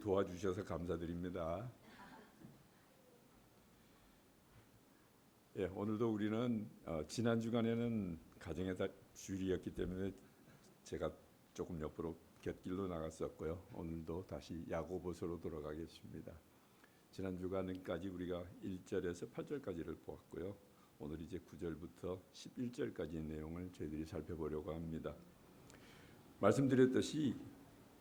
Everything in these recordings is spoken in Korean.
도와주셔서 감사드립니다. 예, 오늘도 우리는 지난 주간에는 가정의 주일이었기 때문에 제가 조금 옆으로 곁길로 나갔었고요. 오늘도 다시 야고보서로 돌아가겠습니다. 지난 주간까지 우리가 1절에서 8절까지를 보았고요. 오늘 이제 9절부터 11절까지의 내용을 저희들이 살펴보려고 합니다. 말씀드렸듯이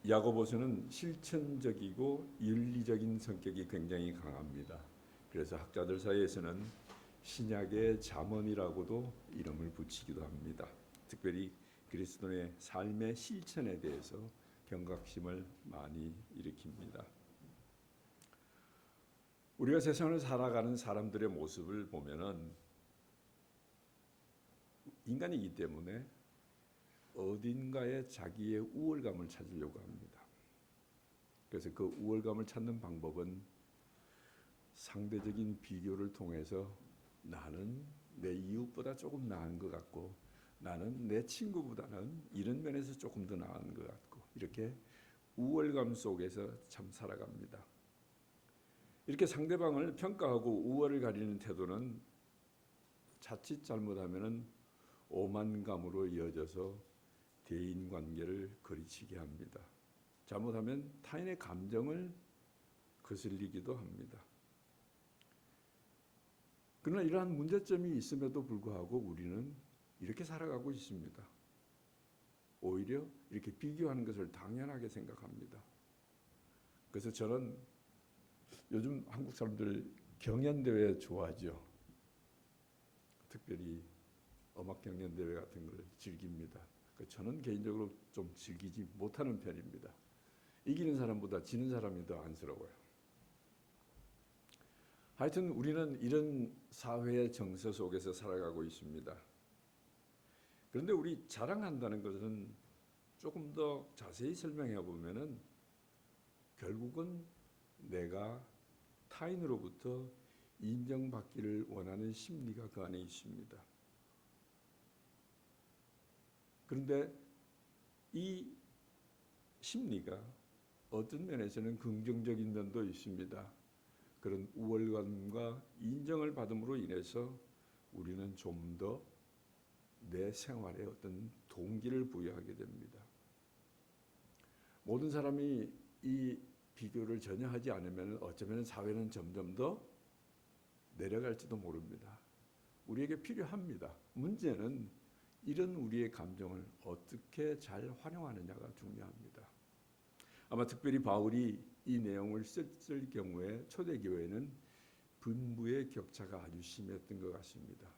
야고보서는 실천적이고 윤리적인 성격이 굉장히 강합니다. 그래서 학자들 사이에서는 신약의 잠언이라고도 이름을 붙이기도 합니다. 특별히 그리스도인의 삶의 실천에 대해서 경각심을 많이 일으킵니다. 우리가 세상을 살아가는 사람들의 모습을 보면은 인간이기 때문에 어딘가에 자기의 우월감을 찾으려고 합니다. 그래서 그 우월감을 찾는 방법은 상대적인 비교를 통해서 나는 내 이웃보다 조금 나은 것 같고 나는 내 친구보다는 이런 면에서 조금 더 나은 것 같고 이렇게 우월감 속에서 참 살아갑니다. 이렇게 상대방을 평가하고 우월을 가리는 태도는 자칫 잘못하면은 오만감으로 이어져서 대인관계를 거리치게 합니다. 잘못하면 타인의 감정을 거슬리기도 합니다. 그러나 이러한 문제점이 있음에도 불구하고 우리는 이렇게 살아가고 있습니다. 오히려 이렇게 비교하는 것을 당연하게 생각합니다. 그래서 저는 요즘 한국 사람들 경연대회 좋아하죠. 특별히 음악 경연대회 같은 걸 즐깁니다. 저는 개인적으로 좀 즐기지 못하는 편입니다. 이기는 사람보다 지는 사람이 더 안쓰러워요. 하여튼 우리는 이런 사회의 정서 속에서 살아가고 있습니다. 그런데 우리 자랑한다는 것은 조금 더 자세히 설명해 보면은 결국은 내가 타인으로부터 인정받기를 원하는 심리가 그 안에 있습니다. 그런데 이 심리가 어떤 면에서는 긍정적인 면도 있습니다. 그런 우월감과 인정을 받음으로 인해서 우리는 좀 더 내 생활에 어떤 동기를 부여하게 됩니다. 모든 사람이 이 비교를 전혀 하지 않으면 어쩌면 사회는 점점 더 내려갈지도 모릅니다. 우리에게 필요합니다. 문제는 이런 우리의 감정을 어떻게 잘 활용하느냐가 중요합니다. 아마 특별히 바울이 이 내용을 썼을 경우에 초대교회는 분부의 격차가 아주 심했던 것 같습니다.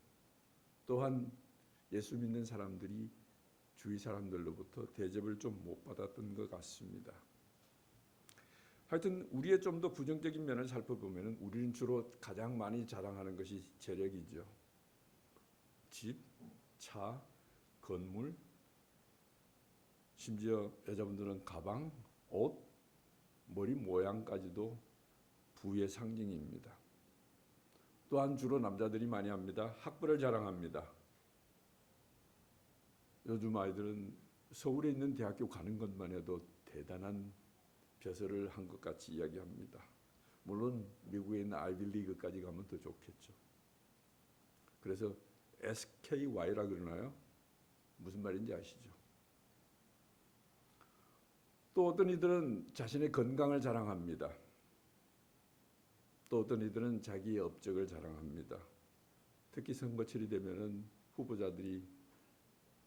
또한 예수 믿는 사람들이 주위 사람들로부터 대접을 좀 못 받았던 것 같습니다. 하여튼 우리의 좀 더 부정적인 면을 살펴보면 우리는 주로 가장 많이 자랑하는 것이 재력이죠. 집, 차, 건물, 심지어 여자분들은 가방, 옷, 머리 모양까지도 부의 상징입니다. 또한 주로 남자들이 많이 합니다. 학벌을 자랑합니다. 요즘 아이들은 서울에 있는 대학교 가는 것만 해도 대단한 벼슬을 한 것 같이 이야기합니다. 물론 미국에 있는 아이비리그까지 가면 더 좋겠죠. 그래서 SKY라 그러나요? 무슨 말인지 아시죠? 또 어떤 이들은 자신의 건강을 자랑합니다. 또 어떤 이들은 자기의 업적을 자랑합니다. 특히 선거철이 되면은 후보자들이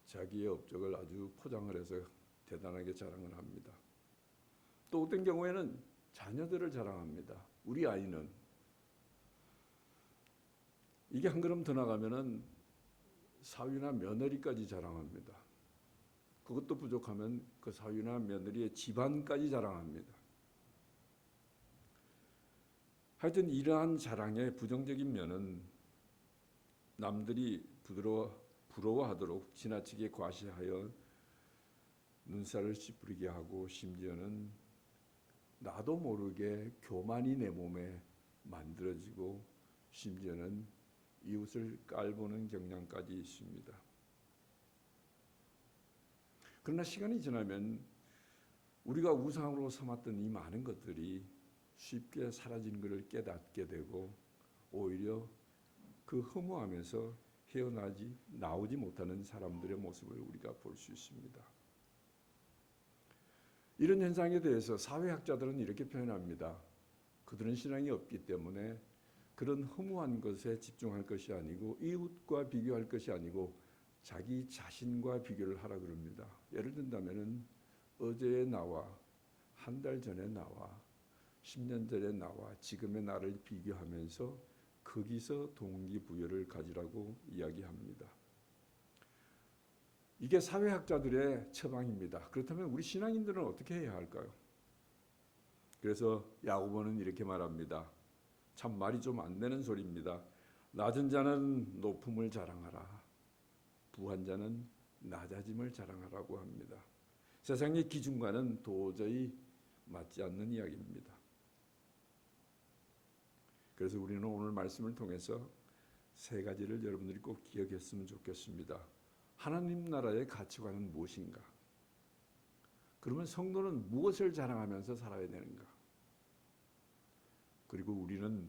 자기의 업적을 아주 포장을 해서 대단하게 자랑을 합니다. 또 어떤 경우에는 자녀들을 자랑합니다. 우리 아이는 이게 한 걸음 더 나가면은 사위나 며느리까지 자랑합니다. 그것도 부족하면 그 사위나 며느리의 집안까지 자랑합니다. 하여튼 이러한 자랑의 부정적인 면은 남들이 부러워하도록 지나치게 과시하여 눈살을 찌푸리게 하고 심지어는 나도 모르게 교만이 내 몸에 만들어지고 심지어는 이웃을 깔보는 경향까지 있습니다. 그러나 시간이 지나면 우리가 우상으로 삼았던 이 많은 것들이 쉽게 사라진 것을 깨닫게 되고 오히려 그 허무함에서 나오지 못하는 사람들의 모습을 우리가 볼 수 있습니다. 이런 현상에 대해서 사회학자들은 이렇게 표현합니다. 그들은 신앙이 없기 때문에 그런 허무한 것에 집중할 것이 아니고 이웃과 비교할 것이 아니고 자기 자신과 비교를 하라 그럽니다. 예를 든다면은 어제의 나와 한 달 전의 나와 10년 전의 나와 지금의 나를 비교하면서 거기서 동기부여를 가지라고 이야기합니다. 이게 사회학자들의 처방입니다. 그렇다면 우리 신앙인들은 어떻게 해야 할까요? 그래서 야고보는 이렇게 말합니다. 참 말이 좀 안 되는 소리입니다. 낮은 자는 높음을 자랑하라. 부한 자는 낮아짐을 자랑하라고 합니다. 세상의 기준과는 도저히 맞지 않는 이야기입니다. 그래서 우리는 오늘 말씀을 통해서 세 가지를 여러분들이 꼭 기억했으면 좋겠습니다. 하나님 나라의 가치관은 무엇인가? 그러면 성도는 무엇을 자랑하면서 살아야 되는가? 그리고 우리는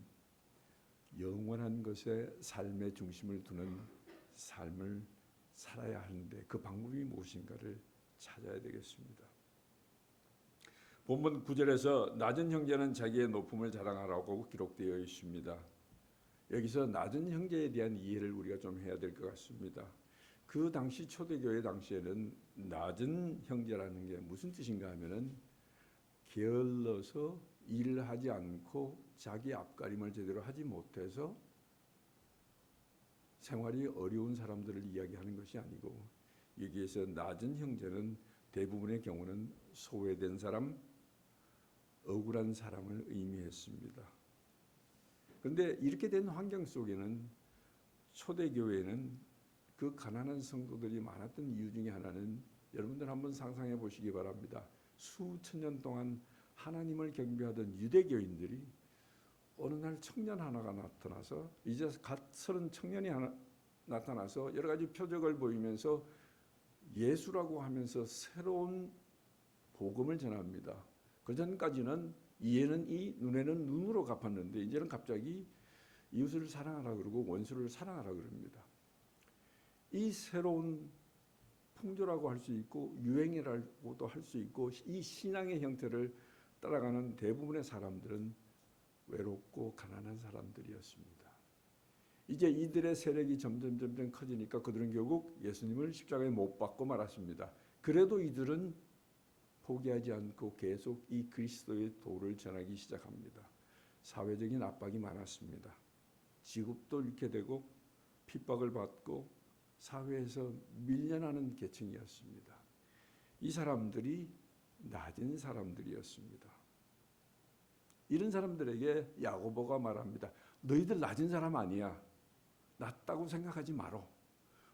영원한 것에 삶의 중심을 두는 삶을 살아야 하는데 그 방법이 무엇인가를 찾아야 되겠습니다. 본문 9절에서 낮은 형제는 자기의 높음을 자랑하라고 기록되어 있습니다. 여기서 낮은 형제에 대한 이해를 우리가 좀 해야 될 것 같습니다. 그 당시 초대교회 당시에는 낮은 형제라는 게 무슨 뜻인가 하면은 게을러서 일을 하지 않고 자기 앞가림을 제대로 하지 못해서 생활이 어려운 사람들을 이야기하는 것이 아니고 여기에서 낮은 형제는 대부분의 경우는 소외된 사람, 억울한 사람을 의미했습니다. 그런데 이렇게 된 환경 속에는 초대교회는 그 가난한 성도들이 많았던 이유 중에 하나는 여러분들 한번 상상해 보시기 바랍니다. 수천 년 동안 하나님을 경배하던 유대교인들이 어느 날 청년 하나가 나타나서 이제 갓 서른 청년이 하나 나타나서 여러 가지 표적을 보이면서 예수라고 하면서 새로운 복음을 전합니다. 그전까지는 이에는 이 눈에는 눈으로 갚았는데 이제는 갑자기 이웃을 사랑하라 그러고 원수를 사랑하라 그럽니다. 이 새로운 풍조라고 할 수 있고 유행이라고도 할 수 있고 이 신앙의 형태를 따라가는 대부분의 사람들은 외롭고 가난한 사람들이었습니다. 이제 이들의 세력이 점점 커지니까 그들은 결국 예수님을 십자가에 못 박고 말았습니다. 그래도 이들은 포기하지 않고 계속 이 그리스도의 도를 전하기 시작합니다. 사회적인 압박이 많았습니다. 직업도 잃게 되고 핍박을 받고 사회에서 밀려나는 계층이었습니다. 이 사람들이 낮은 사람들이었습니다. 이런 사람들에게 야고보가 말합니다. 너희들 낮은 사람 아니야. 낮다고 생각하지 마라.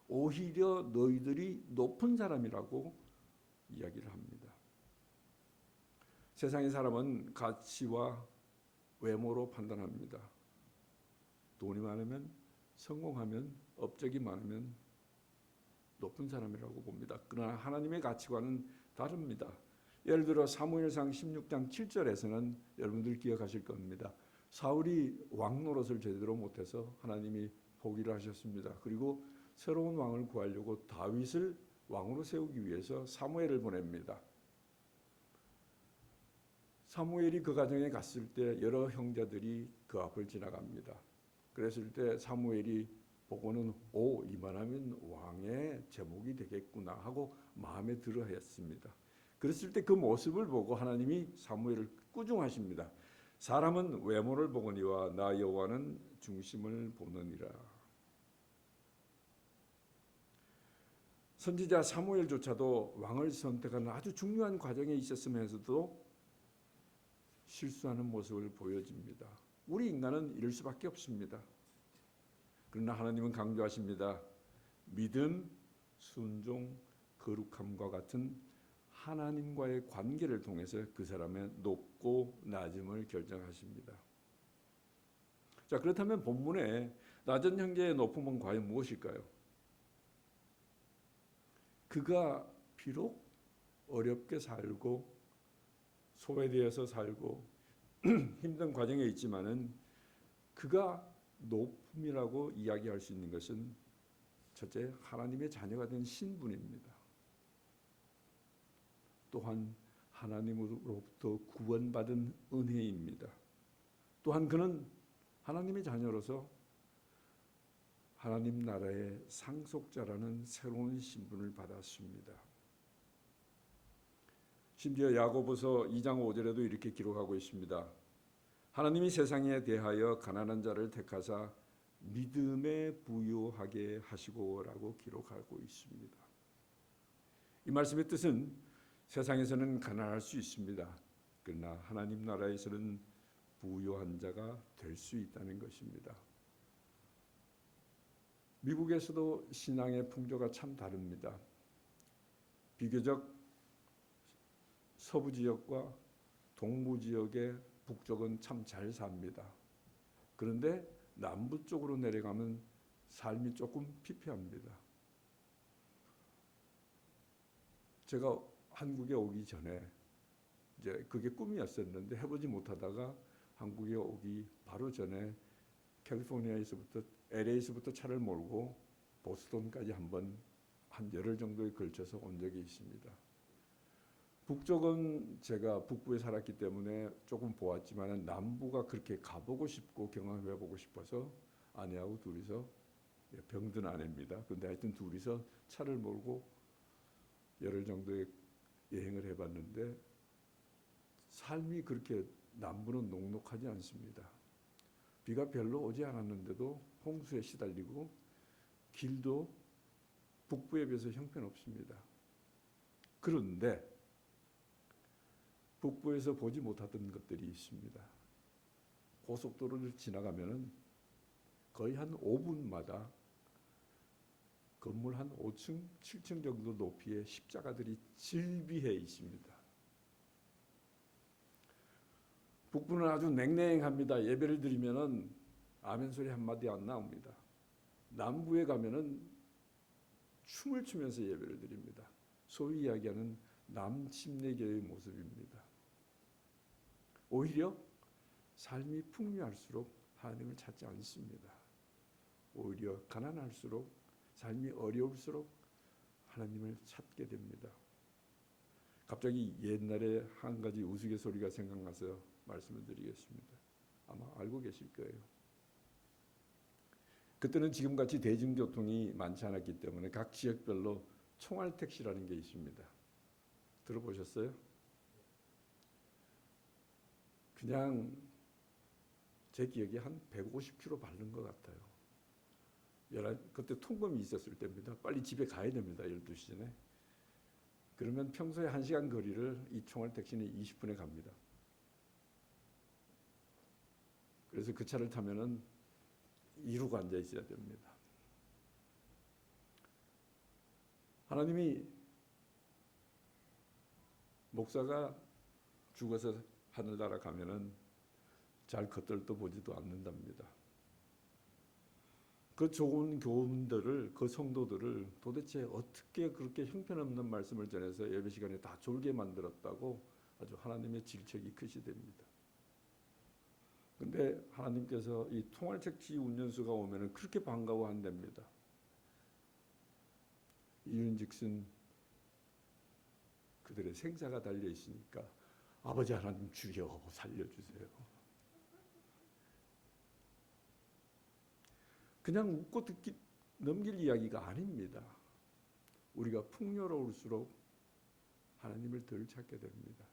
오히려 너희들이 높은 사람이라고 이야기를 합니다. 세상의 사람은 가치와 외모로 판단합니다. 돈이 많으면, 성공하면, 업적이 많으면 높은 사람이라고 봅니다. 그러나 하나님의 가치관은 다릅니다. 예를 들어 사무엘상 16장 7절에서는 여러분들 기억하실 겁니다. 사울이 왕 노릇을 제대로 못해서 하나님이 포기를 하셨습니다. 그리고 새로운 왕을 구하려고 다윗을 왕으로 세우기 위해서 사무엘을 보냅니다. 사무엘이 그 가정에 갔을 때 여러 형제들이 그 앞을 지나갑니다. 그랬을 때 사무엘이 보고는 이만하면 왕의 제목이 되겠구나 하고 마음에 들어 했습니다. 그랬을 때 그 모습을 보고 하나님이 사무엘을 꾸중하십니다. 사람은 외모를 보거니와 나 여호와는 중심을 보느니라. 선지자 사무엘조차도 왕을 선택하는 아주 중요한 과정에 있었으면서도 실수하는 모습을 보여줍니다. 우리 인간은 이럴 수밖에 없습니다. 그러나 하나님은 강조하십니다. 믿음, 순종, 거룩함과 같은 하나님과의 관계를 통해서 그 사람의 높고 낮음을 결정하십니다. 자, 그렇다면 본문에 낮은 형제의 높음은 과연 무엇일까요? 그가 비록 어렵게 살고 소외되어서 살고 힘든 과정에 있지만은 그가 높음이라고 이야기할 수 있는 것은 첫째, 하나님의 자녀가 된 신분입니다. 또한 하나님으로부터 구원받은 은혜입니다. 또한 그는 하나님의 자녀로서 하나님 나라의 상속자라는 새로운 신분을 받았습니다. 심지어 야고보서 2장 5절에도 이렇게 기록하고 있습니다. 하나님이 세상에 대하여 가난한 자를 택하사 믿음에 부유하게 하시고라고 기록하고 있습니다. 이 말씀의 뜻은 세상에서는 가난할 수 있습니다. 그러나 하나님 나라에서는 부유한 자가 될 수 있다는 것입니다. 미국에서도 신앙의 풍조가 참 다릅니다. 비교적 서부 지역과 동부 지역의 북쪽은 참 잘 삽니다. 그런데 남부 쪽으로 내려가면 삶이 조금 피폐합니다. 제가 한국에 오기 전에 이제 그게 꿈이었었는데 해보지 못하다가 한국에 오기 바로 전에 캘리포니아에서부터 LA에서부터 차를 몰고 보스턴까지 한 열흘 정도에 걸쳐서 온 적이 있습니다. 북쪽은 제가 북부에 살았기 때문에 조금 보았지만 남부가 그렇게 가보고 싶고 경험해보고 싶어서 아내하고 둘이서, 병든 아내입니다. 근데 하여튼 둘이서 차를 몰고 열흘 정도의 여행을 해봤는데 삶이 그렇게 남부는 녹록하지 않습니다. 비가 별로 오지 않았는데도 홍수에 시달리고 길도 북부에 비해서 형편없습니다. 그런데 북부에서 보지 못하던 것들이 있습니다. 고속도로를 지나가면은 거의 한 5분마다 건물 한 5층, 7층 정도 높이의 십자가들이 질비해 있습니다. 북부는 아주 냉랭합니다. 예배를 드리면은 아멘 소리 한마디 안 나옵니다. 남부에 가면은 춤을 추면서 예배를 드립니다. 소위 이야기하는 남침례교의 모습입니다. 오히려 삶이 풍요할수록 하나님을 찾지 않습니다. 오히려 가난할수록, 삶이 어려울수록 하나님을 찾게 됩니다. 갑자기 옛날에 한 가지 우스갯소리가 생각나서 말씀을 드리겠습니다. 아마 알고 계실 거예요. 그때는 지금같이 대중교통이 많지 않았기 때문에 각 지역별로 총알택시라는 게 있습니다. 들어보셨어요? 그냥 제 기억에 한 150km 바른 것 같아요. 그때 통금이 있었을 때입니다. 빨리 집에 가야 됩니다. 12시 전에. 그러면 평소에 1시간 거리를 이 총알택시는 20분에 갑니다. 그래서 그 차를 타면은 이루고 앉아 있어야 됩니다. 하나님이 목사가 죽어서 하늘나라 가면은 잘 겉들도 보지도 않는답니다. 그 좋은 교훈들을, 그 성도들을 도대체 어떻게 그렇게 형편없는 말씀을 전해서 예배 시간에 다 졸게 만들었다고 아주 하나님의 질책이 크시됩니다. 근데 하나님께서 이 통할택시 운전수가 오면은 그렇게 반가워한답니다. 이윤즉슨 그들의 생사가 달려 있으니까 아버지 하나님 주여 살려주세요. 그냥 웃고 넘길 이야기가 아닙니다. 우리가 풍요로울수록 하나님을 덜 찾게 됩니다.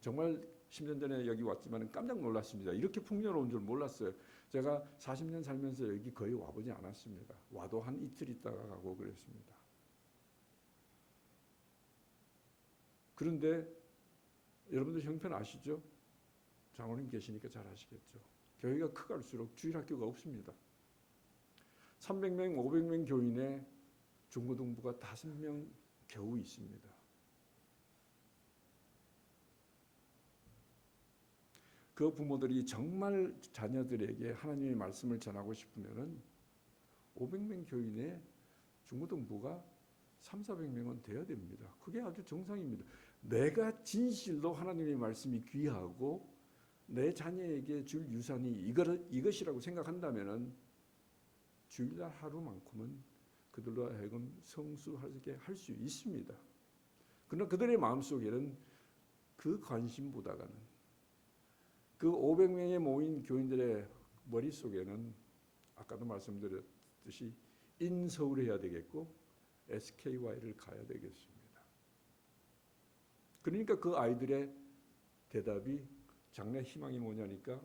정말 10년 전에 여기 왔지만 깜짝 놀랐습니다. 이렇게 풍요로운 줄 몰랐어요. 제가 40년 살면서 여기 거의 와보지 않았습니다. 와도 한 이틀 있다가 가고 그랬습니다. 그런데 여러분들 형편 아시죠? 장로님 계시니까 잘 아시겠죠. 교회가 커갈수록 주일학교가 없습니다. 300명, 500명 교인에 중고등부가 5명 겨우 있습니다. 그 부모들이 정말 자녀들에게 하나님의 말씀을 전하고 싶으면은 500명 교인에 중고등부가 300, 400명은 돼야 됩니다. 그게 아주 정상입니다. 내가 진실로 하나님의 말씀이 귀하고 내 자녀에게 줄 유산이 이것이라고 생각한다면은 주일날 하루만큼은 그들로 하여금 성수하게 할 수 있습니다. 그러나 그들의 마음속에는 그 관심보다는 그 500명의 모인 교인들의 머릿속에는 아까도 말씀드렸듯이 인서울을 해야 되겠고 SKY를 가야 되겠습니다. 그러니까 그 아이들의 대답이 장래 희망이 뭐냐니까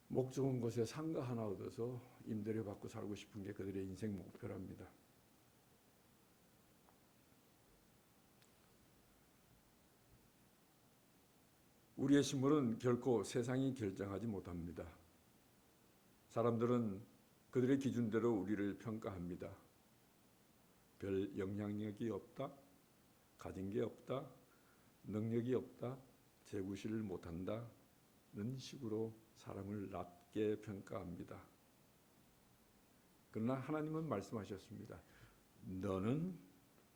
목 좋은 곳에 상가 하나 얻어서 임대료 받고 살고 싶은 게 그들의 인생 목표랍니다. 우리의 신분은 결코 세상이 결정하지 못합니다. 사람들은 그들의 기준대로 우리를 평가합니다. 별 영향력이 없다, 가진 게 없다, 능력이 없다, 재구실을 못한다는 식으로 사람을 낮게 평가합니다. 그러나 하나님은 말씀하셨습니다. 너는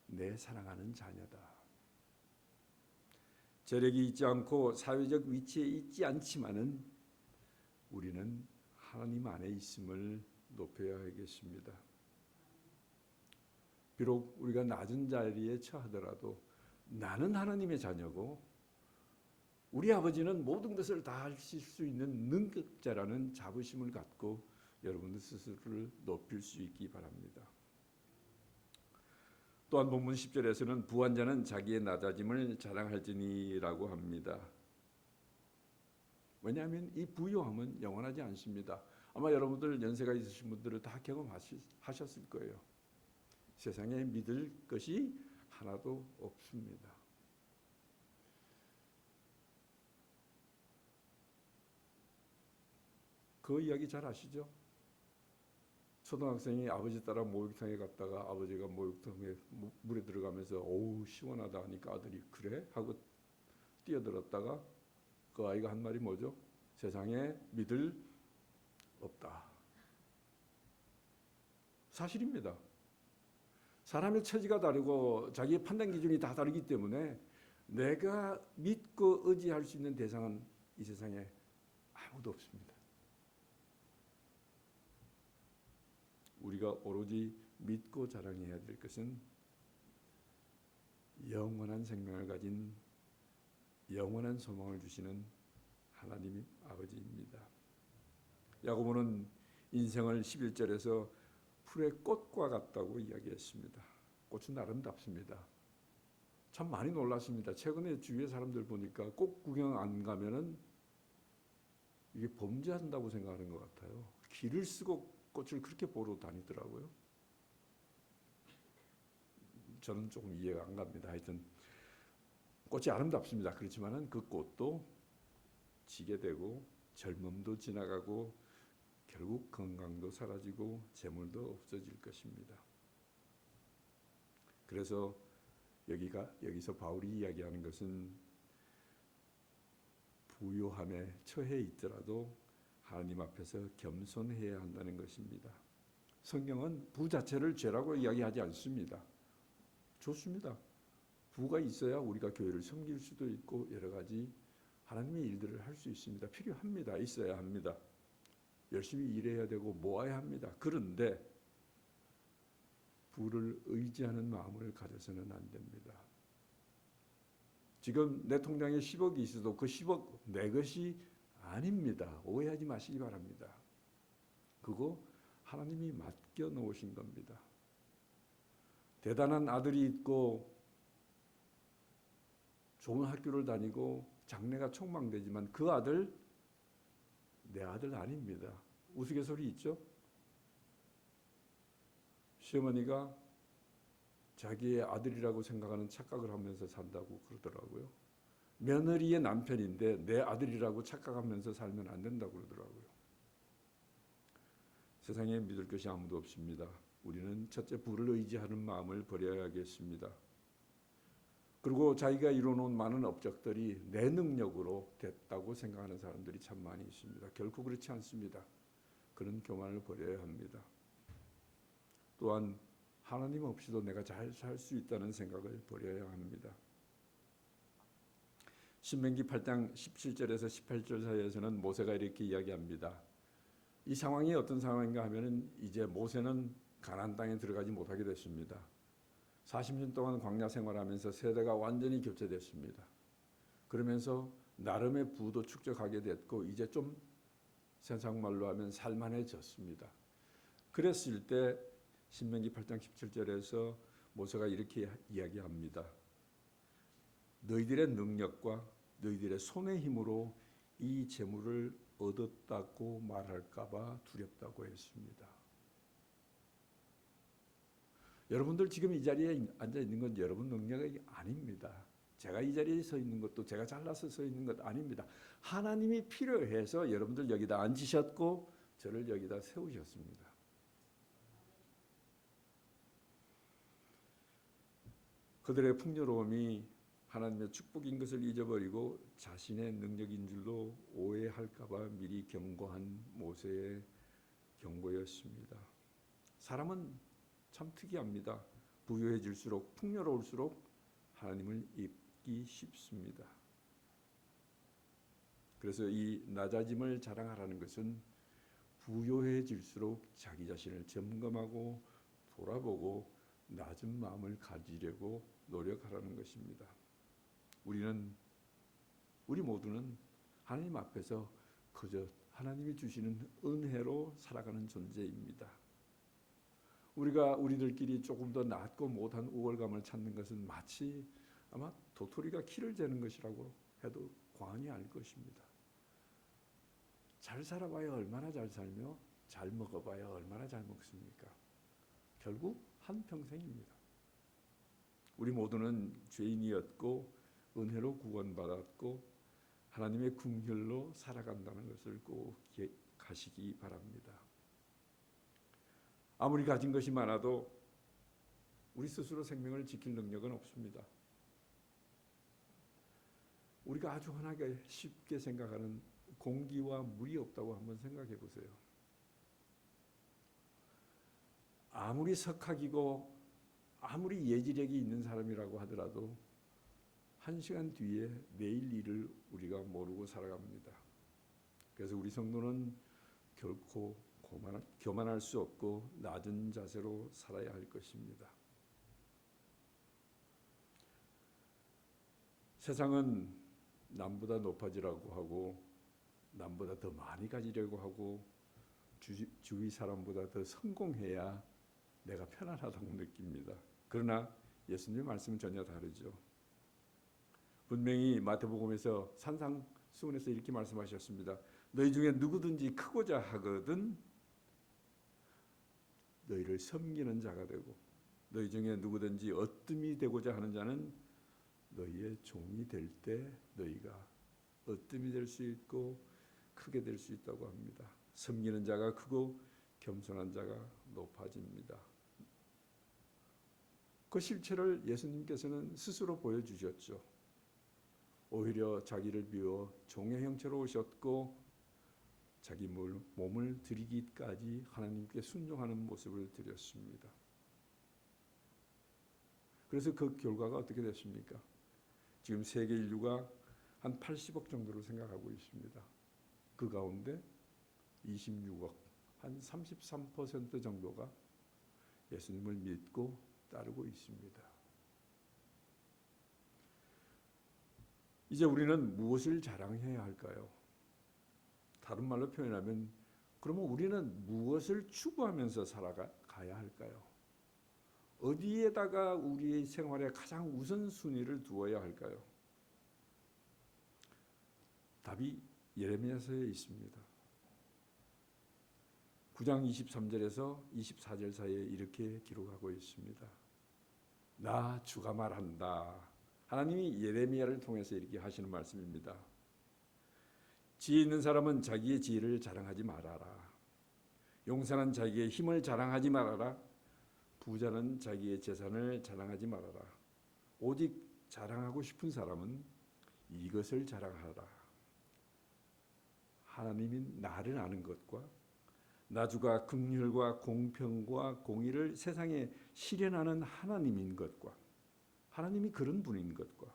내 사랑하는 자녀다. 재력이 있지 않고 사회적 위치에 있지 않지만은 우리는 하나님 안에 있음을 높여야 하겠습니다. 비록 우리가 낮은 자리에 처하더라도 나는 하나님의 자녀고 우리 아버지는 모든 것을 다 하실 수 있는 능력자라는 자부심을 갖고 여러분들 스스로를 높일 수 있기 바랍니다. 또한 본문 10절에서는 부한 자는 자기의 낮아짐을 자랑할지니라고 합니다. 왜냐하면 이 부요함은 영원하지 않습니다. 아마 여러분들 연세가 있으신 분들은 다 경험하셨을 거예요. 세상에 믿을 것이 하나도 없습니다. 그 이야기 잘 아시죠? 초등학생이 아버지 따라 목욕탕에 갔다가 아버지가 목욕탕에 물에 들어가면서 어우 시원하다 하니까 아들이 그래? 하고 뛰어들었다가 그 아이가 한 말이 뭐죠? 세상에 믿을 없다. 사실입니다. 사람의 처지가 다르고 자기의 판단 기준이 다 다르기 때문에 내가 믿고 의지할 수 있는 대상은 이 세상에 아무도 없습니다. 우리가 오로지 믿고 자랑해야 될 것은 영원한 생명을 가진 영원한 소망을 주시는 하나님 아버지입니다. 야고보는 인생을 11절에서 풀의 꽃과 같다고 이야기했습니다. 꽃은 아름답습니다. 참 많이 놀랐습니다. 최근에 주위의 사람들 보니까 꽃 구경 안 가면은 이게 범죄한다고 생각하는 것 같아요. 길을 쓰고 꽃을 그렇게 보러 다니더라고요. 저는 조금 이해가 안 갑니다. 하여튼 꽃이 아름답습니다. 그렇지만은 그 꽃도 지게 되고 젊음도 지나가고 결국 건강도 사라지고 재물도 없어질 것입니다. 그래서 여기서 바울이 이야기하는 것은 부요함에 처해 있더라도 하나님 앞에서 겸손해야 한다는 것입니다. 성경은 부 자체를 죄라고 이야기하지 않습니다. 좋습니다. 부가 있어야 우리가 교회를 섬길 수도 있고 여러 가지 하나님의 일들을 할 수 있습니다. 필요합니다. 있어야 합니다. 열심히 일해야 되고 모아야 합니다. 그런데 부를 의지하는 마음을 가져서는 안 됩니다. 지금 내 통장에 10억이 있어도 그 10억 내 것이 아닙니다. 오해하지 마시기 바랍니다. 그거 하나님이 맡겨 놓으신 겁니다. 대단한 아들이 있고 좋은 학교를 다니고 장래가 촉망되지만 그 아들 내 아들 아닙니다. 우스갯소리 있죠? 시어머니가 자기의 아들이라고 생각하는 착각을 하면서 산다고 그러더라고요. 며느리의 남편인데 내 아들이라고 착각하면서 살면 안 된다고 그러더라고요. 세상에 믿을 것이 아무도 없습니다. 우리는 첫째 부를 의지하는 마음을 버려야겠습니다. 그리고 자기가 이뤄놓은 많은 업적들이 내 능력으로 됐다고 생각하는 사람들이 참 많이 있습니다. 결코 그렇지 않습니다. 그런 교만을 버려야 합니다. 또한 하나님 없이도 내가 잘 살 수 있다는 생각을 버려야 합니다. 신명기 8장 17절에서 18절 사이에서는 모세가 이렇게 이야기합니다. 이 상황이 어떤 상황인가 하면은 이제 모세는 가나안 땅에 들어가지 못하게 됐습니다. 40년 동안 광야 생활하면서 세대가 완전히 교체됐습니다. 그러면서 나름의 부도 축적하게 됐고 이제 좀 세상 말로 하면 살만해졌습니다. 그랬을 때 신명기 8장 17절에서 모세가 이렇게 이야기합니다. 너희들의 능력과 너희들의 손의 힘으로 이 재물을 얻었다고 말할까 봐 두렵다고 했습니다. 여러분들 지금 이 자리에 앉아 있는 건 여러분 능력이 아닙니다. 제가 이 자리에 서 있는 것도 제가 잘나서 서 있는 것 아닙니다. 하나님이 필요해서 여러분들 여기다 앉으셨고 저를 여기다 세우셨습니다. 그들의 풍요로움이 하나님의 축복인 것을 잊어버리고 자신의 능력인 줄로 오해할까 봐 미리 경고한 모세의 경고였습니다. 사람은 참 특이합니다. 부유해질수록 풍요로울수록 하나님을 잊기 쉽습니다. 그래서 이 낮아짐을 자랑하라는 것은 부유해질수록 자기 자신을 점검하고 돌아보고 낮은 마음을 가지려고 노력하라는 것입니다. 우리 모두는 하나님 앞에서 그저 하나님이 주시는 은혜로 살아가는 존재입니다. 우리가 우리들끼리 조금 더 낫고 못한 우월감을 찾는 것은 마치 아마 도토리가 키를 재는 것이라고 해도 과언이 아닐 것입니다. 잘 살아봐야 얼마나 잘 살며 잘 먹어봐야 얼마나 잘 먹습니까? 결국 한평생입니다. 우리 모두는 죄인이었고 은혜로 구원받았고 하나님의 긍휼로 살아간다는 것을 꼭 가시기 바랍니다. 아무리 가진 것이 많아도 우리 스스로 생명을 지킬 능력은 없습니다. 우리가 아주 흔하게 쉽게 생각하는 공기와 물이 없다고 한번 생각해 보세요. 아무리 석학이고 아무리 예지력이 있는 사람이라고 하더라도 1시간 뒤에 내일 일을 우리가 모르고 살아갑니다. 그래서 우리 성도는 결코 교만할 수 없고 낮은 자세로 살아야 할 것입니다. 세상은 남보다 높아지라고 하고 남보다 더 많이 가지려고 하고 주위 사람보다 더 성공해야 내가 편안하다고 느낍니다. 그러나 예수님의 말씀은 전혀 다르죠. 분명히 마태복음에서 산상수훈에서 이렇게 말씀하셨습니다. 너희 중에 누구든지 크고자 하거든 너희를 섬기는 자가 되고 너희 중에 누구든지 어뜸이 되고자 하는 자는 너희의 종이 될 때 너희가 어뜸이 될 수 있고 크게 될 수 있다고 합니다. 섬기는 자가 크고 겸손한 자가 높아집니다. 그 실체를 예수님께서는 스스로 보여주셨죠. 오히려 자기를 비워 종의 형체로 오셨고 자기 몸을 드리기까지 하나님께 순종하는 모습을 드렸습니다. 그래서 그 결과가 어떻게 됐습니까? 지금 세계 인류가 한 80억 정도로 생각하고 있습니다. 그 가운데 26억, 한 33% 정도가 예수님을 믿고 따르고 있습니다. 이제 우리는 무엇을 자랑해야 할까요? 다른 말로 표현하면 그러면 우리는 무엇을 추구하면서 살아가야 할까요? 어디에다가 우리의 생활에 가장 우선순위를 두어야 할까요? 답이 예레미야서에 있습니다. 9장 23절에서 24절 사이에 이렇게 기록하고 있습니다. 나 주가 말한다. 하나님이 예레미야를 통해서 이렇게 하시는 말씀입니다. 지혜 있는 사람은 자기의 지혜를 자랑하지 말아라. 용사는 자기의 힘을 자랑하지 말아라. 부자는 자기의 재산을 자랑하지 말아라. 오직 자랑하고 싶은 사람은 이것을 자랑하라. 하나님이 나를 아는 것과 나주가 긍휼과 공평과 공의를 세상에 실현하는 하나님인 것과 하나님이 그런 분인 것과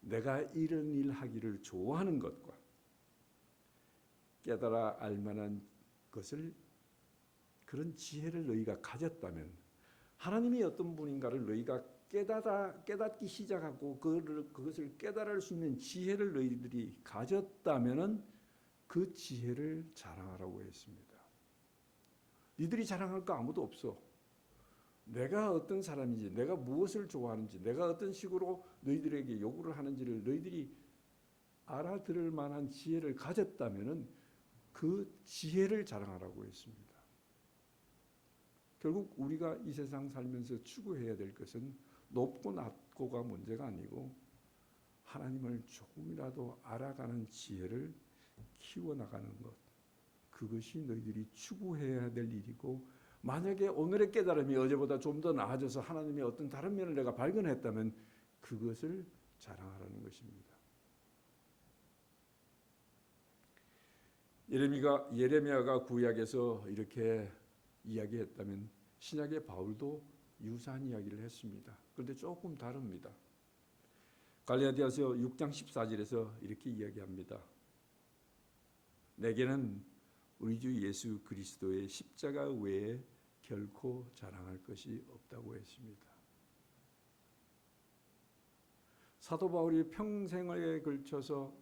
내가 이런 일 하기를 좋아하는 것과 깨달아 알만한 것을, 그런 지혜를 너희가 가졌다면, 하나님이 어떤 분인가를 너희가 깨닫기 시작하고 그것을 깨달을 수 있는 지혜를 너희들이 가졌다면은 그 지혜를 자랑하라고 했습니다. 니들이 자랑할 거 아무도 없어. 내가 어떤 사람인지, 내가 무엇을 좋아하는지, 내가 어떤 식으로 너희들에게 요구를 하는지를 너희들이 알아들을 만한 지혜를 가졌다면은 그 지혜를 자랑하라고 했습니다. 결국 우리가 이 세상 살면서 추구해야 될 것은 높고 낮고가 문제가 아니고 하나님을 조금이라도 알아가는 지혜를 키워나가는 것, 그것이 너희들이 추구해야 될 일이고, 만약에 오늘의 깨달음이 어제보다 좀 더 나아져서 하나님의 어떤 다른 면을 내가 발견했다면 그것을 자랑하라는 것입니다. 예레미야가 구약에서 이렇게 이야기했다면 신약의 바울도 유사한 이야기를 했습니다. 그런데 조금 다릅니다. 갈라디아서 6장 14절에서 이렇게 이야기합니다. 내게는 우리 주 예수 그리스도의 십자가 외에 결코 자랑할 것이 없다고 했습니다. 사도 바울이 평생에 걸쳐서,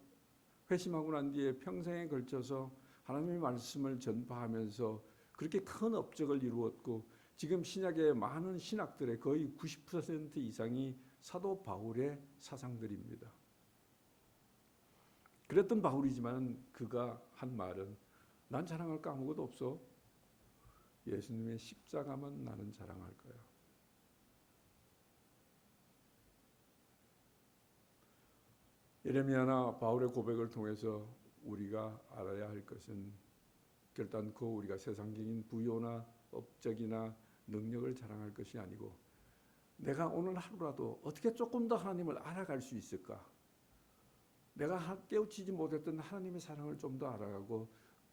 회심하고 난 뒤에 평생에 걸쳐서 하나님의 말씀을 전파하면서 그렇게 큰 업적을 이루었고, 지금 신약의 많은 신학들의 거의 90% 이상이 사도 바울의 사상들입니다. 그랬던 바울이지만 그가 한 말은, 난 자랑할 거 아무것도 없어. 예수님의 십자가만 나는 자랑할 거야. 예레미야나 바울의 고백을 통해서 우리가 알아야 할 것은, 결단코 우리가 세상적인 부요나 업적이나 능력을 자랑할 것이 아니고, 내가 오늘 하루라도 어떻게 조금 더 하나님을 알아갈 수 있을까? 내가 깨우치지 못했던 하나님의 사랑을 좀 더 알아가고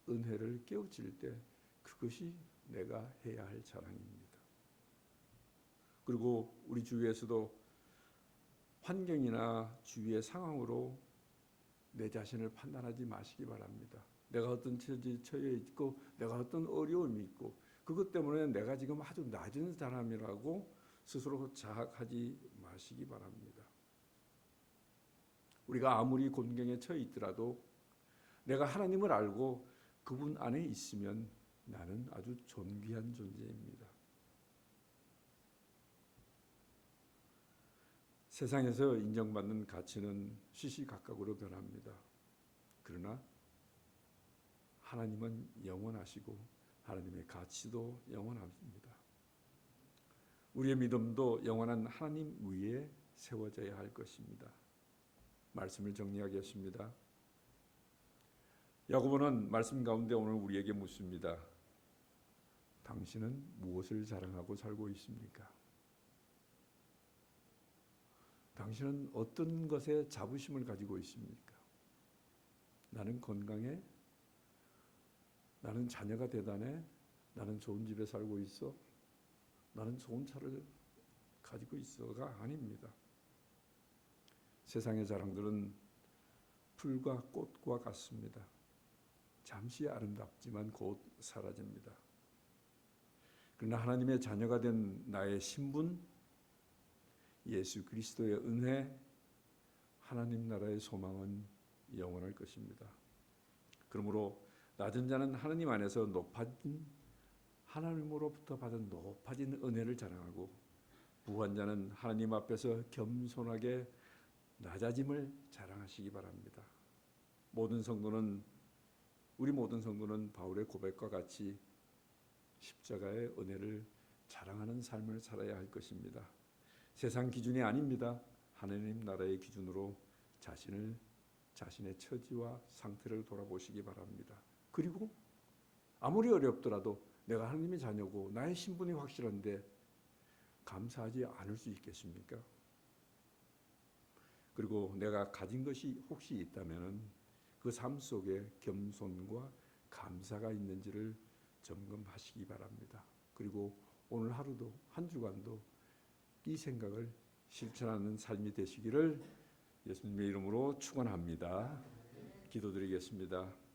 은혜를 깨우칠 때, 그것이 내가 해야 할 자랑입니다. 그리고 우리 주위에서도 환경이나 주위의 상황으로 내 자신을 판단하지 마시기 바랍니다. 내가 어떤 처지에 있고, 내가 어떤 어려움이 있고, 그것 때문에 내가 지금 아주 낮은 사람이라고 스스로 자학하지 마시기 바랍니다. 우리가 아무리 곤경에 처해 있더라도 내가 하나님을 알고 그분 안에 있으면 나는 아주 존귀한 존재입니다. 세상에서 인정받는 가치는 시시각각으로 변합니다. 그러나 하나님은 영원하시고 하나님의 가치도 영원합니다. 우리의 믿음도 영원한 하나님 위에 세워져야 할 것입니다. 말씀을 정리하겠습니다. 야고보는 말씀 가운데 오늘 우리에게 묻습니다. 당신은 무엇을 자랑하고 살고 있습니까? 당신은 어떤 것에 자부심을 가지고 있습니까? 나는 건강해? 나는 자녀가 대단해? 나는 좋은 집에 살고 있어? 나는 좋은 차를 가지고 있어가 아닙니다. 세상의 자랑들은 풀과 꽃과 같습니다. 잠시 아름답지만 곧 사라집니다. 그러나 하나님의 자녀가 된 나의 신분, 예수 그리스도의 은혜, 하나님 나라의 소망은 영원할 것입니다. 그러므로 낮은 자는 하나님 안에서 높아진, 하나님으로부터 받은 높아진 은혜를 자랑하고, 부한 자는 하나님 앞에서 겸손하게 낮아짐을 자랑하시기 바랍니다. 우리 모든 성도는 바울의 고백과 같이 십자가의 은혜를 자랑하는 삶을 살아야 할 것입니다. 세상 기준이 아닙니다. 하나님 나라의 기준으로 자신의 처지와 상태를 돌아보시기 바랍니다. 그리고 아무리 어렵더라도 내가 하나님의 자녀고 나의 신분이 확실한데 감사하지 않을 수 있겠습니까? 그리고 내가 가진 것이 혹시 있다면 그 삶 속에 겸손과 감사가 있는지를 점검하시기 바랍니다. 그리고 오늘 하루도 한 주간도 이 생각을 실천하는 삶이 되시기를 예수님의 이름으로 축원합니다. 기도드리겠습니다.